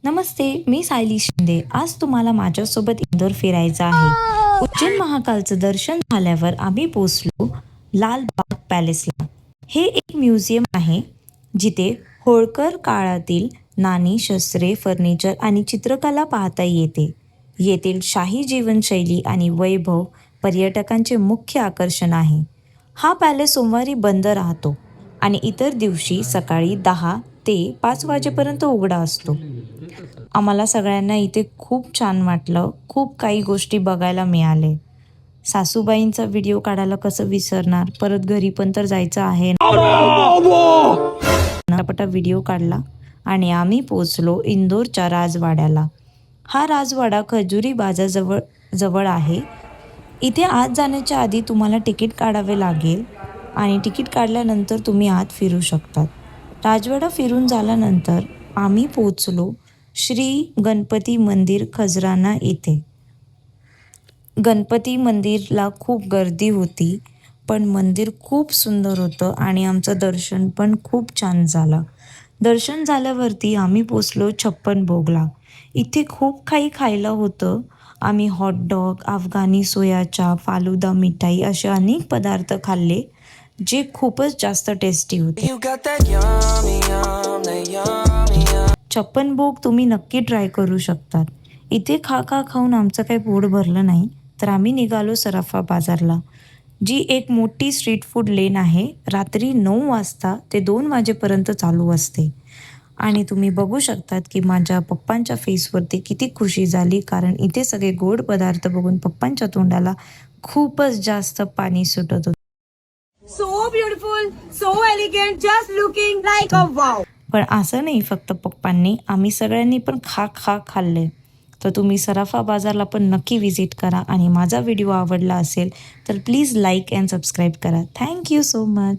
नमस्ते, मी सायली शिंदे. आज तुम्हाला माझ्यासोबत इंदोर फिरायचं आहे. उज्जैन महाकालचं दर्शन झाल्यावर आम्ही पोचलो लालबाग पॅलेसला. हे एक म्युझियम आहे जिथे होळकर काळातील नाणी, शस्त्रे, फर्निचर आणि चित्रकला पाहता येते. येथील शाही जीवनशैली आणि वैभव पर्यटकांचे मुख्य आकर्षण आहे. हा पॅलेस सोमवारी बंद राहतो आणि इतर दिवशी सकाळी 10 ते 5 वाजेपर्यंत उघडा असतो. आम्हाला सगळ्यांना इथे खूप छान वाटलं. खूप काही गोष्टी बघायला मिळाले. सासूबाईंचा व्हिडिओ काढायला कसं विसरणार? परत घरी पण तर जायचं आहे. पटापटा व्हिडिओ काढला आणि आम्ही पोचलो इंदोरच्या राजवाड्याला. हा राजवाडा खजुरी बाजाराजवळ आहे. इथे आत जाण्याच्या आधी तुम्हाला तिकीट काढावे लागेल आणि तिकीट काढल्यानंतर तुम्ही आत फिरू शकतात. राजवाडा फिरून झाल्यानंतर आम्ही पोचलो श्री गणपती मंदिर खजराना येथे. गणपती मंदिरला खूप गर्दी होती, पण मंदिर खूप सुंदर होतं आणि आमचं दर्शन पण खूप छान झालं. दर्शन झाल्यावरती आम्ही पोचलो छप्पन भोगला. इथे खूप काही खायला होतं. आम्ही हॉटडॉग, अफगाणी सोयाचा, फालुदा, मिठाई असे अनेक पदार्थ खाल्ले, जे खूपच जास्त टेस्टी होते. छप्पन भोग तुम्ही नक्की ट्राय करू शकतात. इथे खाऊन आमचं काही पोट भरलं नाही, तर आम्ही निघालो सराफा बाजारला, जी एक मोठी स्ट्रीट फूड लेन आहे. रात्री 9 वाजता ते 2 वाजेपर्यंत चालू असते. आणि तुम्ही बघू शकतात की माझ्या पप्पांच्या फेसवरती किती खुशी झाली, कारण इथे सगळे गोड पदार्थ बघून पप्पांच्या तोंडाला खूपच जास्त पाणी सुटत होतं. So beautiful, so elegant, just looking like a wow. पण असं नाही फक्त पप्पांनी, आम्ही सगळ्यांनी पण खाल्ले. तर तुम्ही सराफा बाजारला पण नक्की व्हिजिट करा आणि माझा व्हिडिओ आवडला असेल तर प्लीज लाईक अँड सबस्क्राईब करा. Thank you so much.